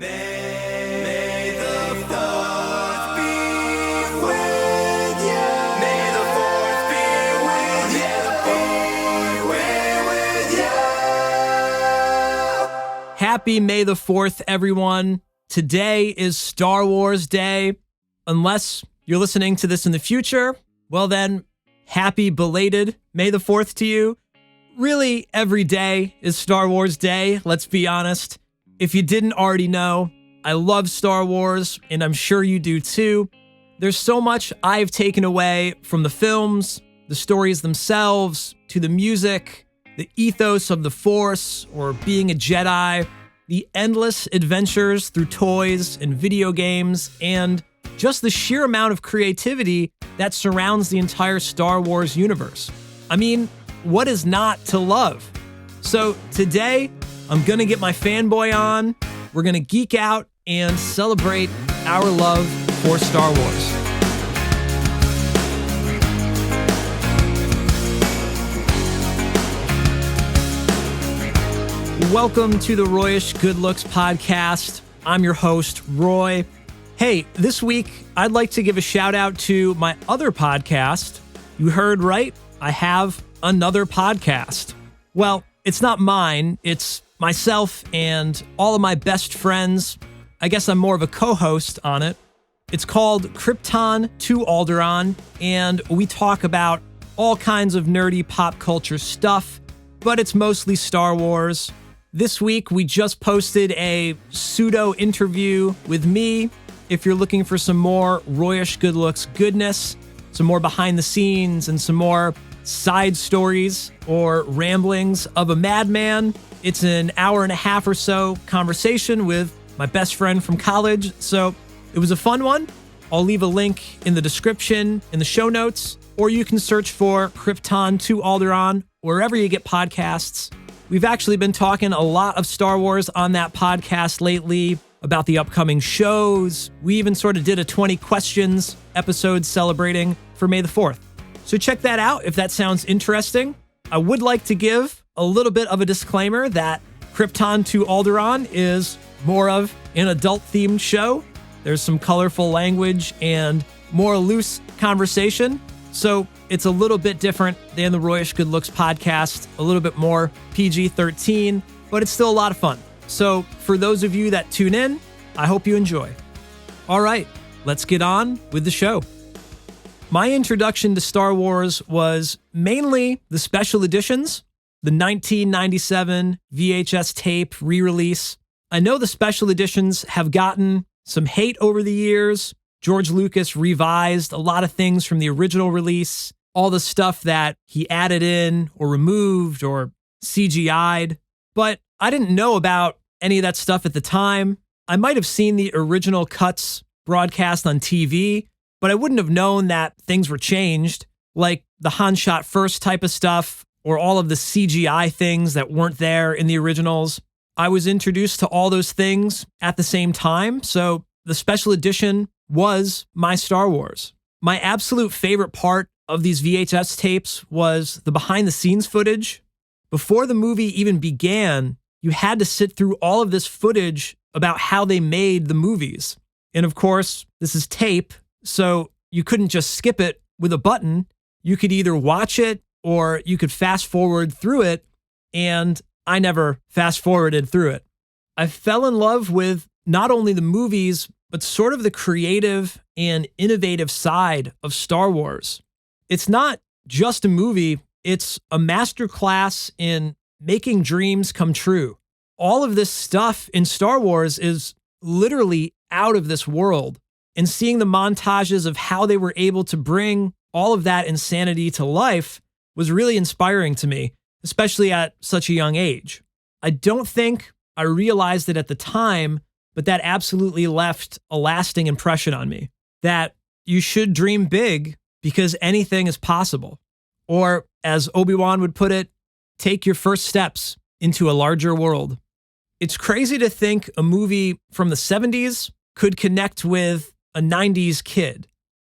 May the fourth be with you. May the fourth be with you. Be with you. Happy May the 4th, everyone. Today is Star Wars Day. Unless you're listening to this in the future, well then, happy belated May the 4th to you. Really, every day is Star Wars Day, let's be honest. If you didn't already know, I love Star Wars, and I'm sure you do too. There's so much I've taken away from the films, the stories themselves, to the music, the ethos of the Force, or being a Jedi, the endless adventures through toys and video games, and just the sheer amount of creativity that surrounds the entire Star Wars universe. I mean, what is not to love? So today, I'm gonna get my fanboy on. We're gonna geek out and celebrate our love for Star Wars. Welcome to the Royish Good Looks podcast. I'm your host, Roy. Hey, this week, I'd like to give a shout out to my other podcast. You heard right, I have another podcast. Well, it's not mine, it's myself and all of my best friends. I guess I'm more of a co-host on it. It's called Krypton to Alderaan, and we talk about all kinds of nerdy pop culture stuff, but it's mostly Star Wars. This week, we just posted a pseudo interview with me. If you're looking for some more Royish Good Looks goodness, some more behind the scenes, and some more side stories or ramblings of a madman, it's an hour and a half or so conversation with my best friend from college. So it was a fun one. I'll leave a link in the description in the show notes, or you can search for Krypton to Alderaan wherever you get podcasts. We've actually been talking a lot of Star Wars on that podcast lately, about the upcoming shows. We even sort of did a 20 questions episode celebrating for May the 4th. So check that out if that sounds interesting. I would like to give a little bit of a disclaimer that Krypton to Alderaan is more of an adult-themed show. There's some colorful language and more loose conversation. So it's a little bit different than the Royish Good Looks podcast, a little bit more PG-13, but it's still a lot of fun. So for those of you that tune in, I hope you enjoy. All right, let's get on with the show. My introduction to Star Wars was mainly the special editions, the 1997 VHS tape re-release. I know the special editions have gotten some hate over the years. George Lucas revised a lot of things from the original release, all the stuff that he added in or removed or CGI'd. But I didn't know about any of that stuff at the time. I might have seen the original cuts broadcast on TV, but I wouldn't have known that things were changed, like the Han shot first type of stuff, or all of the CGI things that weren't there in the originals. I was introduced to all those things at the same time, so the special edition was my Star Wars. My absolute favorite part of these VHS tapes was the behind-the-scenes footage. Before the movie even began, you had to sit through all of this footage about how they made the movies. And of course, this is tape, so you couldn't just skip it with a button. You could either watch it or you could fast forward through it, and I never fast forwarded through it. I fell in love with not only the movies, but sort of the creative and innovative side of Star Wars. It's not just a movie, it's a masterclass in making dreams come true. All of this stuff in Star Wars is literally out of this world. And seeing the montages of how they were able to bring all of that insanity to life was really inspiring to me, especially at such a young age. I don't think I realized it at the time, but that absolutely left a lasting impression on me, that you should dream big because anything is possible. Or, as Obi-Wan would put it, take your first steps into a larger world. It's crazy to think a movie from the 70s could connect with a 90s kid.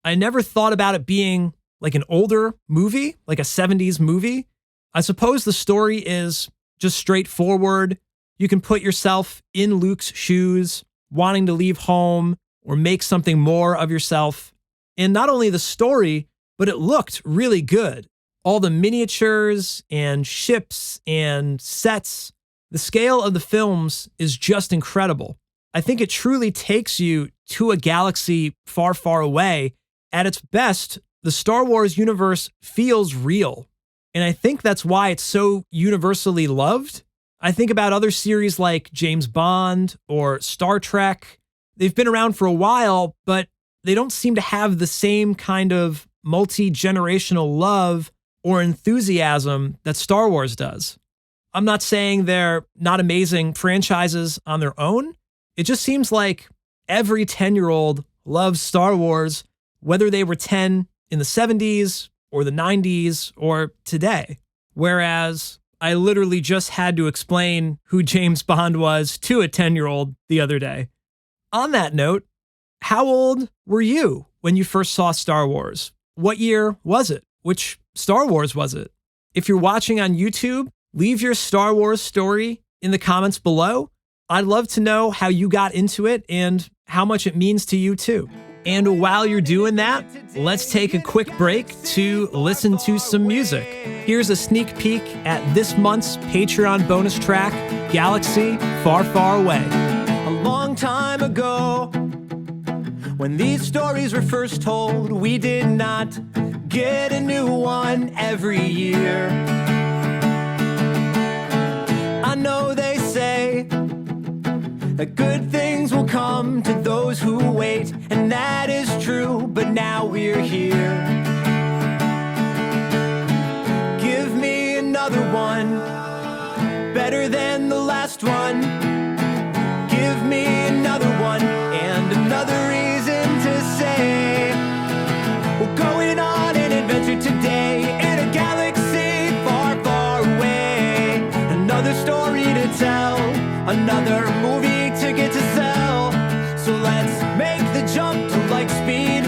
I never thought about it being like an older movie, like a 70s movie. I suppose the story is just straightforward. You can put yourself in Luke's shoes, wanting to leave home or make something more of yourself. And not only the story, but it looked really good. All the miniatures and ships and sets, the scale of the films is just incredible. I think it truly takes you to a galaxy far, far away. At its best, the Star Wars universe feels real. And I think that's why it's so universally loved. I think about other series like James Bond or Star Trek. They've been around for a while, but they don't seem to have the same kind of multi-generational love or enthusiasm that Star Wars does. I'm not saying they're not amazing franchises on their own. It just seems like every 10-year-old loves Star Wars, whether they were 10 in the 70s or the 90s or today. Whereas I literally just had to explain who James Bond was to a 10-year-old the other day. On that note, how old were you when you first saw Star Wars? What year was it? Which Star Wars was it? If you're watching on YouTube, leave your Star Wars story in the comments below. I'd love to know how you got into it and how much it means to you too. And while you're doing that, let's take a quick break to listen to some music. Here's a sneak peek at this month's Patreon bonus track, Galaxy Far, Far Away. A long time ago, when these stories were first told, we did not get a new one every year. I know they say that good things will come to those who wait, and that is true, but now we're here. Give me another one, better than the last one. Give me another one, and another reason to say we're going on an adventure today in a galaxy far, far away. Another story to tell, another movie to get to sell. So let's make the jump to light speed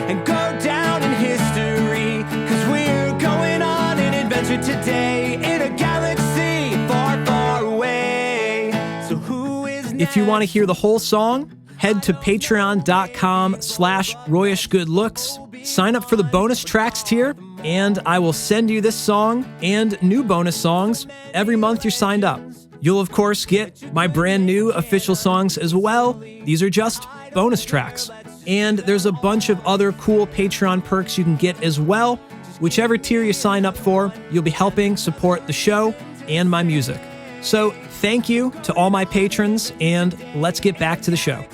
and go down in history, 'cause we're going on an adventure today in a galaxy far, far away. So who is next? If you want to hear the whole song, head to patreon.com/RoyishGoodLooks. Sign up for the bonus tracks tier, and I will send you this song and new bonus songs every month you're signed up. You'll, of course, get my brand new official songs as well. These are just bonus tracks. And there's a bunch of other cool Patreon perks you can get as well. Whichever tier you sign up for, you'll be helping support the show and my music. So thank you to all my patrons, and let's get back to the show.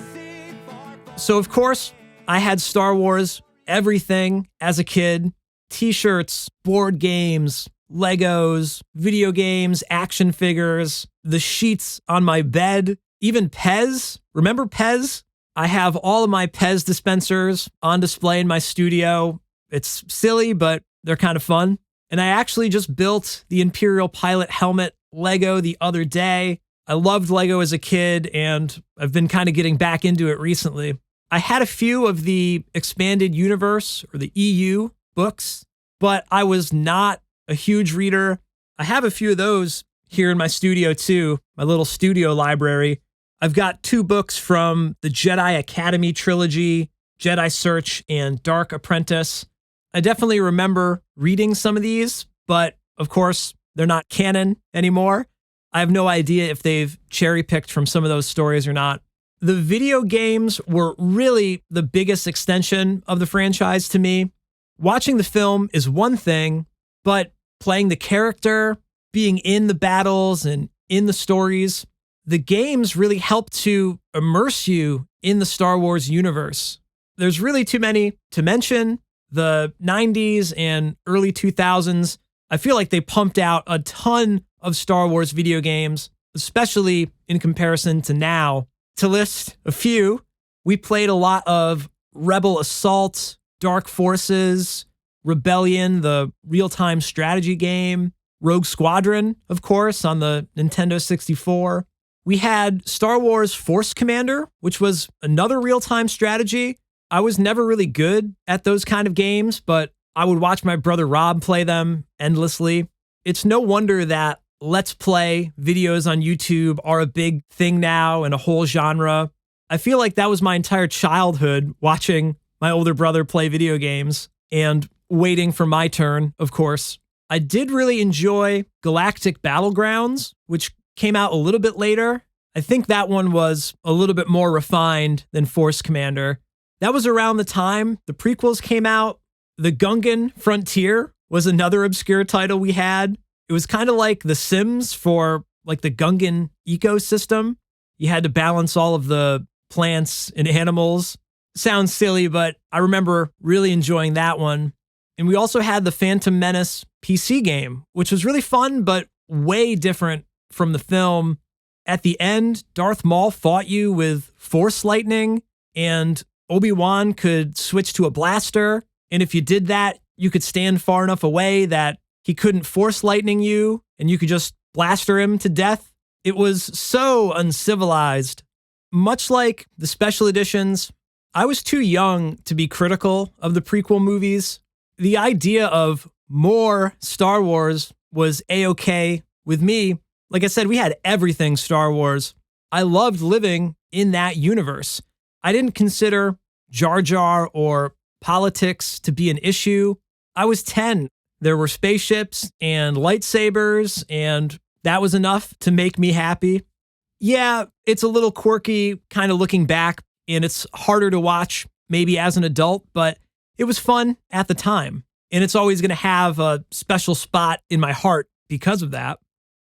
So, of course, I had Star Wars everything as a kid. T-shirts, board games, Legos, video games, action figures, the sheets on my bed, even Pez. Remember Pez? I have all of my Pez dispensers on display in my studio. It's silly, but they're kind of fun. And I actually just built the Imperial Pilot helmet Lego the other day. I loved Lego as a kid, and I've been kind of getting back into it recently. I had a few of the Expanded Universe, or the EU books, but I was not a huge reader. I have a few of those here in my studio too, my little studio library. I've got 2 books from the Jedi Academy trilogy, Jedi Search and Dark Apprentice. I definitely remember reading some of these, but of course, they're not canon anymore. I have no idea if they've cherry-picked from some of those stories or not. The video games were really the biggest extension of the franchise to me. Watching the film is one thing, but playing the character, being in the battles and in the stories, the games really help to immerse you in the Star Wars universe. There's really too many to mention. The 90s and early 2000s, I feel like they pumped out a ton of Star Wars video games, especially in comparison to now. To list a few, we played a lot of Rebel Assault, Dark Forces, Rebellion, the real-time strategy game, Rogue Squadron, of course, on the Nintendo 64. We had Star Wars Force Commander, which was another real-time strategy. I was never really good at those kind of games, but I would watch my brother Rob play them endlessly. It's no wonder that Let's Play videos on YouTube are a big thing now and a whole genre. I feel like that was my entire childhood, watching my older brother play video games and waiting for my turn, of course. I did really enjoy Galactic Battlegrounds, which came out a little bit later. I think that one was a little bit more refined than Force Commander. That was around the time the prequels came out. The Gungan Frontier was another obscure title we had. It was kind of like The Sims for like the Gungan ecosystem. You had to balance all of the plants and animals. Sounds silly, but I remember really enjoying that one. And we also had the Phantom Menace PC game, which was really fun, but way different from the film. At the end, Darth Maul fought you with Force Lightning, and Obi-Wan could switch to a blaster. And if you did that, you could stand far enough away that he couldn't Force Lightning you, and you could just blaster him to death. It was so uncivilized. Much like the special editions, I was too young to be critical of the prequel movies. The idea of more Star Wars was A-okay with me. Like I said, we had everything Star Wars. I loved living in that universe. I didn't consider Jar Jar or politics to be an issue. I was 10. There were spaceships and lightsabers, and that was enough to make me happy. Yeah, it's a little quirky kind of looking back, and it's harder to watch maybe as an adult, but it was fun at the time. And it's always going to have a special spot in my heart because of that.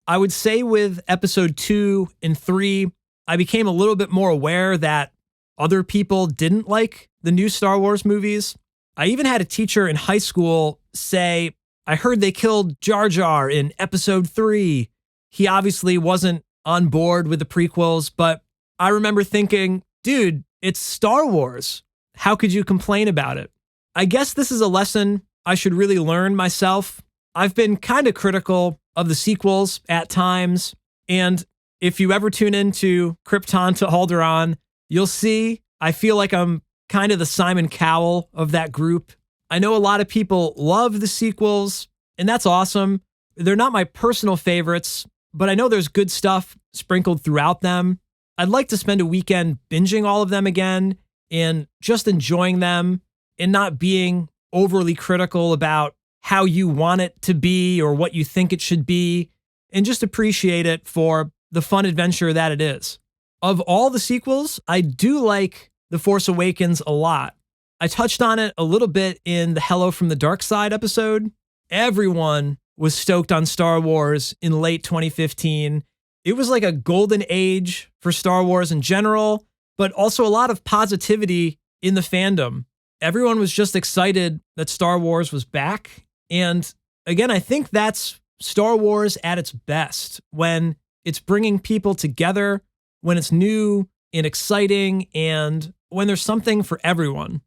I would say with episode 2 and 3, I became a little bit more aware that other people didn't like the new Star Wars movies. I even had a teacher in high school say, I heard they killed Jar Jar in episode 3. He obviously wasn't on board with the prequels, but I remember thinking, dude, it's Star Wars. How could you complain about it? I guess this is a lesson I should really learn myself. I've been kind of critical of the sequels at times, and if you ever tune into Krypton to Alderaan, you'll see I feel like I'm kind of the Simon Cowell of that group. I know a lot of people love the sequels, and that's awesome. They're not my personal favorites, but I know there's good stuff sprinkled throughout them. I'd like to spend a weekend binging all of them again and just enjoying them and not being overly critical about how you want it to be or what you think it should be, and just appreciate it for the fun adventure that it is. Of all the sequels, I do like The Force Awakens a lot. I touched on it a little bit in the Hello from the Dark Side episode. Everyone was stoked on Star Wars in late 2015. It was like a golden age for Star Wars in general, but also a lot of positivity in the fandom. Everyone was just excited that Star Wars was back. And again, I think that's Star Wars at its best, when it's bringing people together, when it's new and exciting, and when there's something for everyone.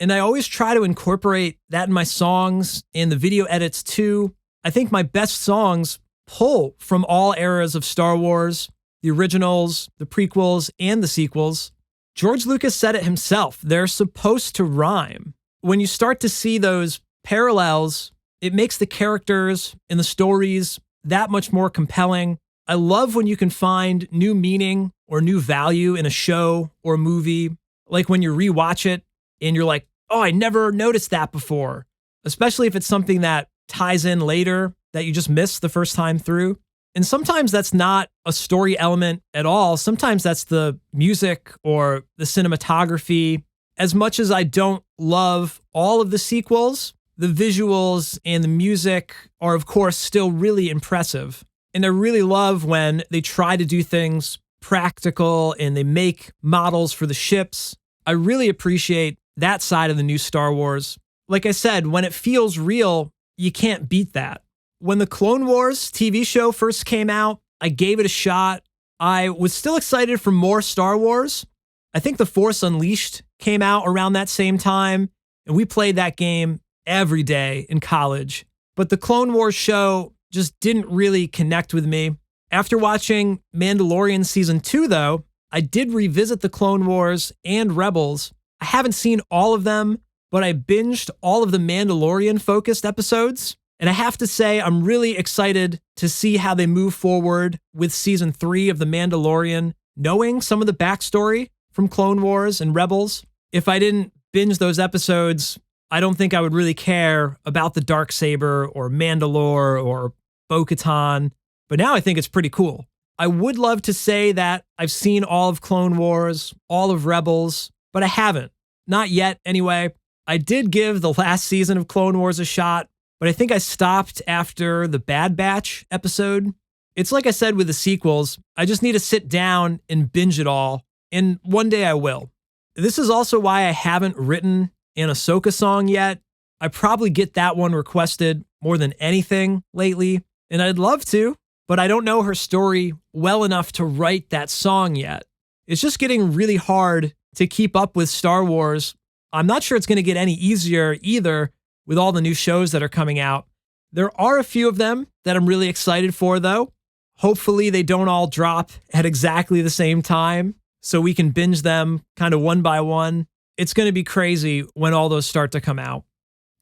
And I always try to incorporate that in my songs and the video edits too. I think my best songs pull from all eras of Star Wars, the originals, the prequels, and the sequels. George Lucas said it himself, they're supposed to rhyme. When you start to see those parallels, it makes the characters and the stories that much more compelling. I love when you can find new meaning or new value in a show or movie, like when you rewatch it and you're like, oh, I never noticed that before, especially if it's something that ties in later that you just missed the first time through. And sometimes that's not a story element at all. Sometimes that's the music or the cinematography. As much as I don't love all of the sequels, the visuals and the music are, of course, still really impressive. And I really love when they try to do things practical and they make models for the ships. I really appreciate that side of the new Star Wars. Like I said, when it feels real, you can't beat that. When the Clone Wars TV show first came out, I gave it a shot. I was still excited for more Star Wars. I think The Force Unleashed came out around that same time, and we played that game every day in college. But the Clone Wars show just didn't really connect with me. After watching Mandalorian Season 2, though, I did revisit the Clone Wars and Rebels. I haven't seen all of them, but I binged all of the Mandalorian-focused episodes, And I have to say, I'm really excited to see how they move forward with season 3 of The Mandalorian, knowing some of the backstory from Clone Wars and Rebels. If I didn't binge those episodes, I don't think I would really care about the Darksaber or Mandalore or Bo-Katan, but now I think it's pretty cool. I would love to say that I've seen all of Clone Wars, all of Rebels, but I haven't. Not yet, anyway. I did give the last season of Clone Wars a shot, but I think I stopped after the Bad Batch episode. It's like I said with the sequels, I just need to sit down and binge it all, and one day I will. This is also why I haven't written an Ahsoka song yet. I probably get that one requested more than anything lately, and I'd love to, but I don't know her story well enough to write that song yet. It's just getting really hard to keep up with Star Wars. I'm not sure it's going to get any easier either with all the new shows that are coming out. There are a few of them that I'm really excited for, though. Hopefully they don't all drop at exactly the same time so we can binge them kind of one by one. It's going to be crazy when all those start to come out.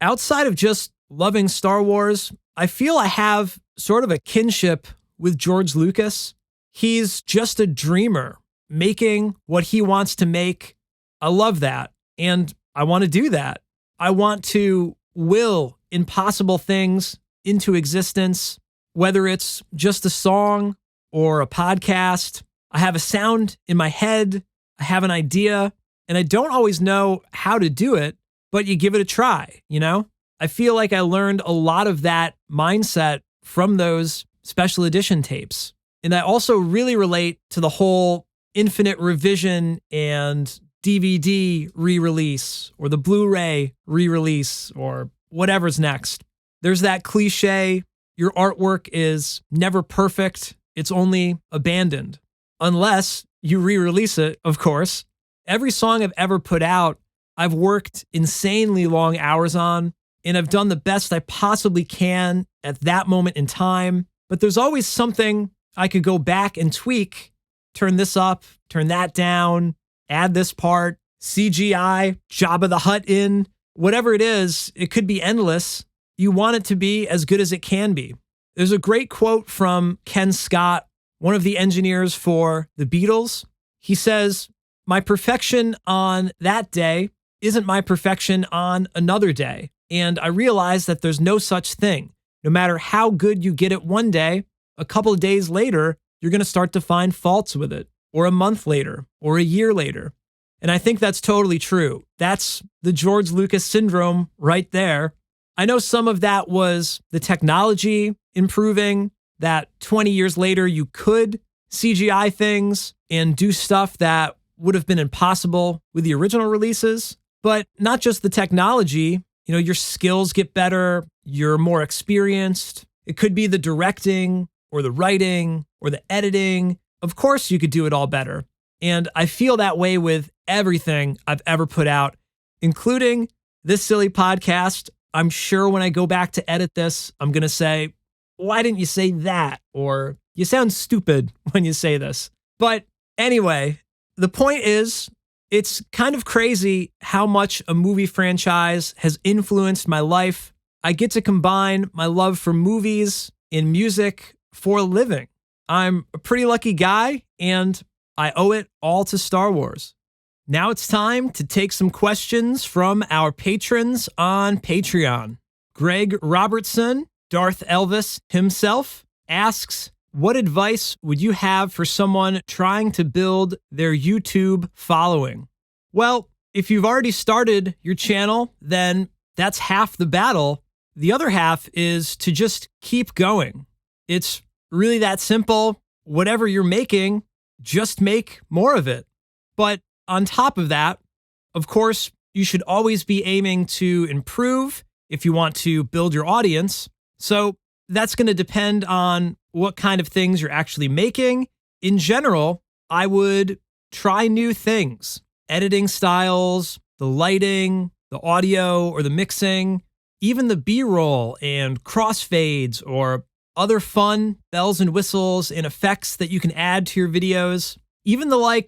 Outside of just loving Star Wars, I feel I have sort of a kinship with George Lucas. He's just a dreamer, making what he wants to make. I love that, and I want to do that. I want to will impossible things into existence, whether it's just a song or a podcast. I have a sound in my head, I have an idea, and I don't always know how to do it, but you give it a try, you know? I feel like I learned a lot of that mindset from those special edition tapes. And I also really relate to the whole infinite revision and DVD re-release or the Blu-ray re-release or whatever's next. There's that cliche, your artwork is never perfect, it's only abandoned. Unless you re-release it, of course. Every song I've ever put out, I've worked insanely long hours on, and I've done the best I possibly can at that moment in time. But there's always something I could go back and tweak, turn this up, turn that down, add this part, CGI, Jabba the Hutt in, whatever it is, it could be endless. You want it to be as good as it can be. There's a great quote from Ken Scott, one of the engineers for the Beatles. He says, "My perfection on that day isn't my perfection on another day. And I realize that there's no such thing. No matter how good you get it one day, a couple of days later, you're going to start to find faults with it, or a month later, or a year later." And I think that's totally true. That's the George Lucas syndrome right there. I know some of that was the technology improving, that 20 years later you could CGI things and do stuff that would have been impossible with the original releases. But not just the technology, you know, your skills get better, you're more experienced. It could be the directing or the writing or the editing. Of course, you could do it all better. And I feel that way with everything I've ever put out, including this silly podcast. I'm sure when I go back to edit this, I'm going to say, why didn't you say that? Or you sound stupid when you say this. But anyway, the point is, it's kind of crazy how much a movie franchise has influenced my life. I get to combine my love for movies and music for a living. I'm a pretty lucky guy, and I owe it all to Star Wars. Now it's time to take some questions from our patrons on Patreon. Greg Robertson, Darth Elvis himself, asks, what advice would you have for someone trying to build their YouTube following? Well, if you've already started your channel, then that's half the battle. The other half is to just keep going. It's really that simple. Whatever you're making, just make more of it. But on top of that, of course, you should always be aiming to improve if you want to build your audience. So that's going to depend on what kind of things you're actually making. In general, I would try new things, editing styles, the lighting, the audio or the mixing, even the B-roll and crossfades or other fun bells and whistles and effects that you can add to your videos. Even the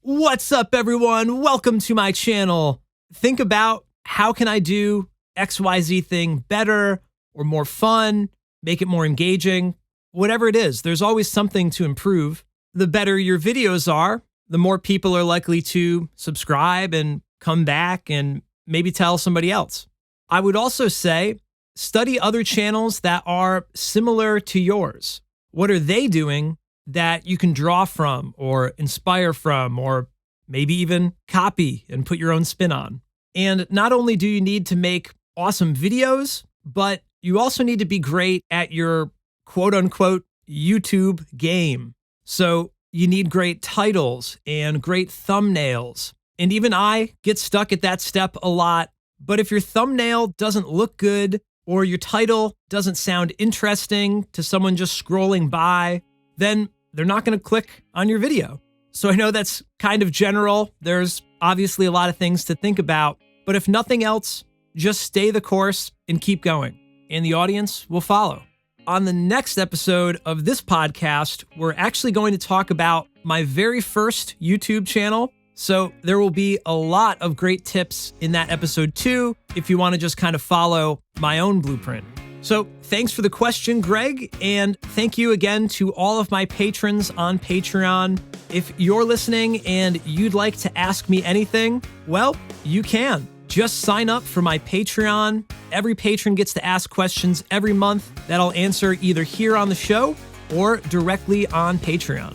what's up everyone, welcome to my channel. Think about how can I do XYZ thing better, or more fun, make it more engaging, whatever it is. There's always something to improve. The better your videos are, the more people are likely to subscribe and come back and maybe tell somebody else. I would also say, study other channels that are similar to yours. What are they doing that you can draw from or inspire from, or maybe even copy and put your own spin on? And not only do you need to make awesome videos, but you also need to be great at your quote unquote YouTube game. So you need great titles and great thumbnails. And even I get stuck at that step a lot. But if your thumbnail doesn't look good, or your title doesn't sound interesting to someone just scrolling by, then they're not going to click on your video. So I know that's kind of general. There's obviously a lot of things to think about, but if nothing else, just stay the course and keep going, and the audience will follow. On the next episode of this podcast, we're actually going to talk about my very first YouTube channel. So there will be a lot of great tips in that episode too, if you want to just kind of follow my own blueprint. So thanks for the question, Greg, and thank you again to all of my patrons on Patreon. If you're listening and you'd like to ask me anything, well, you can. Just sign up for my Patreon. Every patron gets to ask questions every month that I'll answer either here on the show or directly on Patreon.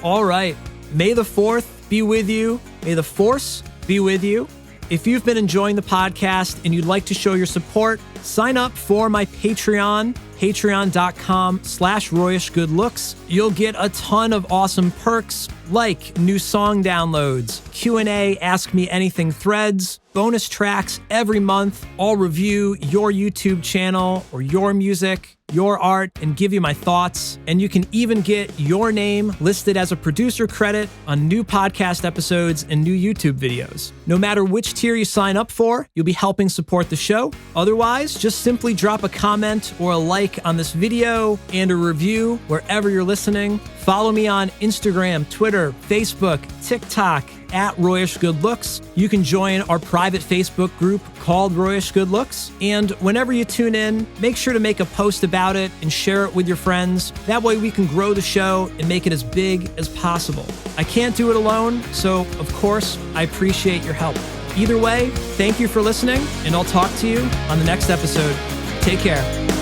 All right. May the 4th be with you. May the Force be with you. If you've been enjoying the podcast and you'd like to show your support, sign up for my Patreon, patreon.com/RoyishGoodLooks. You'll get a ton of awesome perks like new song downloads, Q&A, Ask Me Anything threads, bonus tracks every month. I'll review your YouTube channel or your music, your art, and give you my thoughts. And you can even get your name listed as a producer credit on new podcast episodes and new YouTube videos. No matter which tier you sign up for, you'll be helping support the show. Otherwise, just simply drop a comment or a like on this video and a review wherever you're listening. Follow me on Instagram, Twitter, Facebook, TikTok, at Royish Good Looks. You can join our private Facebook group called Royish Good Looks. And whenever you tune in, make sure to make a post about it and share it with your friends. That way we can grow the show and make it as big as possible. I can't do it alone, so of course, I appreciate your help. Either way, thank you for listening, and I'll talk to you on the next episode. Take care.